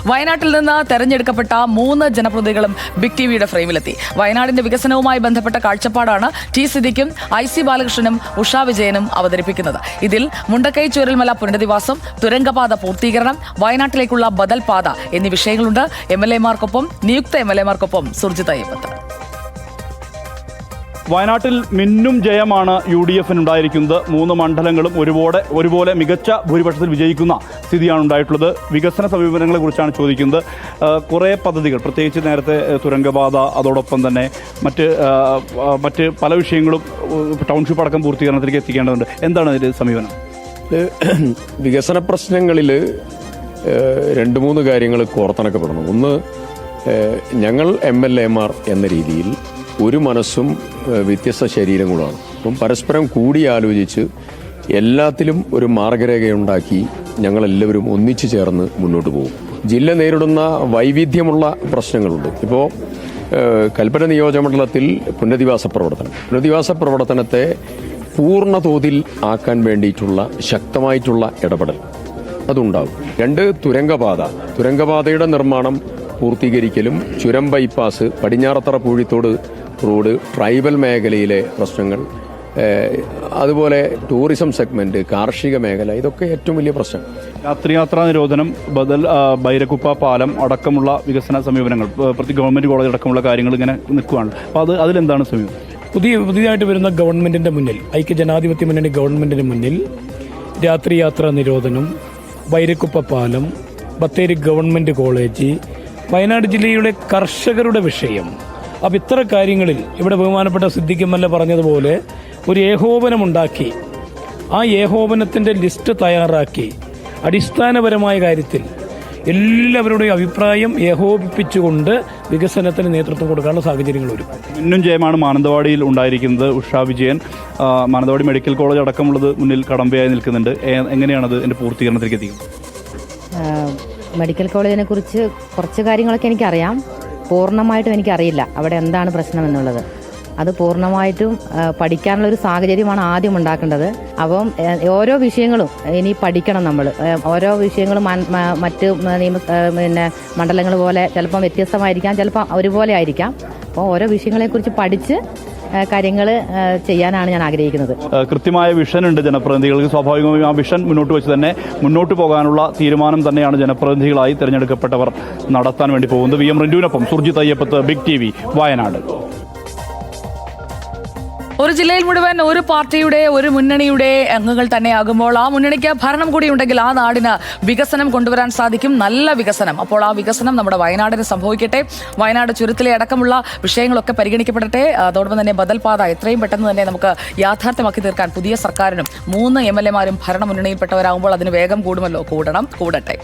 വയനാട്ടിൽ നിന്ന് തെരഞ്ഞെടുക്കപ്പെട്ട 3 ജനപ്രതിനിധികളും ബിഗ് ടിവിയുടെ ഫ്രെയിമിലെത്തി. വയനാടിന്റെ വികസനവുമായി ബന്ധപ്പെട്ട കാഴ്ചപ്പാടാണ് ടി സിദ്ദിഖും IC ബാലകൃഷ്ണനും ഉഷാ വിജയനും അവതരിപ്പിക്കുന്നത്. ഇതിൽ മുണ്ടക്കൈ ചൂരൽമല പുനരധിവാസം, തുരങ്കപാത പൂർത്തീകരണം, വയനാട്ടിലേക്കുള്ള ബദൽ പാത എന്നീ വിഷയങ്ങളുണ്ട്. MLA-മാർക്കൊപ്പം നിയുക്ത MLA-മാർക്കൊപ്പം സുർജിത് അയ്യപ്പത്ത്. വയനാട്ടിൽ മിന്നും ജയമാണ് UDF ഉണ്ടായിരിക്കുന്നത്. 3 മണ്ഡലങ്ങളും ഒരുപോലെ മികച്ച ഭൂരിപക്ഷത്തിൽ വിജയിക്കുന്ന സ്ഥിതിയാണ് ഉണ്ടായിട്ടുള്ളത്. വികസന സമീപനങ്ങളെ കുറിച്ചാണ് ചോദിക്കുന്നത്. കുറേ പദ്ധതികൾ, പ്രത്യേകിച്ച് നേരത്തെ തുരങ്കപാത, അതോടൊപ്പം തന്നെ മറ്റ് പല വിഷയങ്ങളും ടൗൺഷിപ്പ് അടക്കം പൂർത്തീകരണത്തിലേക്ക് എത്തിക്കേണ്ടതുണ്ട്. എന്താണ് അതിൻ്റെ സമീപനം? വികസന പ്രശ്നങ്ങളിൽ 2-3 കാര്യങ്ങൾ കോർത്തിണക്കപ്പെടണം. ഒന്ന്, ഞങ്ങൾ MLA-മാർ എന്ന രീതിയിൽ ഒരു മനസ്സും വ്യത്യസ്ത ശരീരങ്ങളാണ്. അപ്പം പരസ്പരം കൂടിയാലോചിച്ച് എല്ലാത്തിലും ഒരു മാർഗരേഖയുണ്ടാക്കി ഞങ്ങളെല്ലാവരും ഒന്നിച്ചു ചേർന്ന് മുന്നോട്ട് പോകും. ജില്ല നേരിടുന്ന വൈവിധ്യമുള്ള പ്രശ്നങ്ങളുണ്ട്. ഇപ്പോൾ കൽപ്പന നിയോജകമണ്ഡലത്തിൽ പുനരധിവാസ പ്രവർത്തനത്തെ പൂർണ്ണ തോതിൽ ആക്കാൻ വേണ്ടിയിട്ടുള്ള ശക്തമായിട്ടുള്ള ഇടപെടൽ അതുണ്ടാകും. 2, തുരങ്കപാതയുടെ നിർമ്മാണം പൂർത്തീകരിക്കലും ചുരം bypass, Padinjarathara Poozhithode road, tribal മേഖലയിലെ പ്രശ്നങ്ങൾ, അതുപോലെ ടൂറിസം സെഗ്മെന്റ്, കാർഷിക മേഖല, ഇതൊക്കെ ഏറ്റവും വലിയ പ്രശ്നം. രാത്രിയാത്രാ നിരോധനം, ബൈരക്കുപ്പ പാലം അടക്കമുള്ള വികസന സമീപനങ്ങൾ, ഗവൺമെന്റ് കോളേജ് അടക്കമുള്ള കാര്യങ്ങൾ ഇങ്ങനെ നിൽക്കുകയാണ്. അപ്പോൾ അതിലെന്താണ് സമീപനം? പുതിയതായിട്ട് വരുന്ന ഗവൺമെന്റിന്റെ മുന്നിൽ, ഐക്യജനാധിപത്യ മുന്നണി ഗവൺമെന്റിന് മുന്നിൽ രാത്രിയാത്രാ നിരോധനം, ബൈരക്കുപ്പ പാലം, ബത്തേരി ഗവൺമെന്റ് കോളേജ്, വയനാട് ജില്ലയുടെ കർഷകരുടെ വിഷയം, അപ്പം ഇത്തരം കാര്യങ്ങളിൽ ഇവിടെ ബഹുമാനപ്പെട്ട സിദ്ദിഖ് MLA പറഞ്ഞതുപോലെ ഒരു ഏകോപനമുണ്ടാക്കി ആ ഏകോപനത്തിന്റെ ലിസ്റ്റ് തയ്യാറാക്കി അടിസ്ഥാനപരമായ കാര്യത്തിൽ എല്ലാവരുടെയും അഭിപ്രായം ഏകോപിപ്പിച്ചുകൊണ്ട് വികസനത്തിന് നേതൃത്വം കൊടുക്കാനുള്ള സാഹചര്യങ്ങൾ വരും. മിന്നും ജയമാണ് മാനന്തവാടിയിൽ ഉണ്ടായിരിക്കുന്നത്. ഉഷാ വിജയൻ, മാനന്തവാടി മെഡിക്കൽ കോളേജ് അടക്കമുള്ളത് മുന്നിൽ കടമ്പയായി നിൽക്കുന്നുണ്ട്. എങ്ങനെയാണത് എൻ്റെ പൂർത്തീകരണത്തിലേക്ക് എത്തിക്കുന്നത്? മെഡിക്കൽ കോളേജിനെ കുറിച്ച് കുറച്ച് കാര്യങ്ങളൊക്കെ എനിക്കറിയാം. പൂർണ്ണമായിട്ടും എനിക്കറിയില്ല അവിടെ എന്താണ് പ്രശ്നമെന്നുള്ളത്. അത് പൂർണ്ണമായിട്ടും പഠിക്കാനുള്ളൊരു സാഹചര്യമാണ് ആദ്യം ഉണ്ടാക്കേണ്ടത്. അപ്പം ഓരോ വിഷയങ്ങളും ഇനി പഠിക്കണം നമ്മൾ. ഓരോ വിഷയങ്ങളും മറ്റ് മണ്ഡലങ്ങൾ പോലെ ചിലപ്പം വ്യത്യസ്തമായിരിക്കാം, ചിലപ്പോൾ ഒരുപോലെ ആയിരിക്കാം. അപ്പോൾ ഓരോ വിഷയങ്ങളെക്കുറിച്ച് പഠിച്ച് കാര്യങ്ങൾ ചെയ്യാനാണ് ഞാൻ ആഗ്രഹിക്കുന്നത്. കൃത്യമായ വിഷൻ ഉണ്ട് ജനപ്രതിനിധികൾക്ക്. സ്വാഭാവികമായും ആ വിഷൻ മുന്നോട്ട് വെച്ച് തന്നെ മുന്നോട്ട് പോകാനുള്ള തീരുമാനം തന്നെയാണ് ജനപ്രതിനിധികളായി തിരഞ്ഞെടുക്കപ്പെട്ടവർ നടത്താൻ വേണ്ടി പോകുന്നത്. VM റിന്റുവിനൊപ്പം സുർജിത് അയ്യപ്പത്ത്, ബിഗ് TV, വയനാട്. ഒരു ജില്ലയിൽ മുഴുവൻ ഒരു പാർട്ടിയുടെ, ഒരു മുന്നണിയുടെ അംഗങ്ങൾ തന്നെയാകുമ്പോൾ ആ മുന്നണിക്ക് ഭരണം കൂടി ഉണ്ടെങ്കിൽ ആ നാടിന് വികസനം കൊണ്ടുവരാൻ സാധിക്കും, നല്ല വികസനം. അപ്പോൾ ആ വികസനം നമ്മുടെ വയനാടിന് സംഭവിക്കട്ടെ. വയനാട് ചുരത്തിലെ അടക്കമുള്ള വിഷയങ്ങളൊക്കെ പരിഗണിക്കപ്പെടട്ടെ. അതോടൊപ്പം തന്നെ ബദൽ പാത എത്രയും പെട്ടെന്ന് തന്നെ നമുക്ക് യാഥാർത്ഥ്യമാക്കി തീർക്കാൻ പുതിയ സർക്കാരിനും 3 MLA-മാരും ഭരണമുന്നണിയിൽപ്പെട്ടവരാകുമ്പോൾ അതിന് വേഗം കൂടുമല്ലോ. കൂടട്ടെ.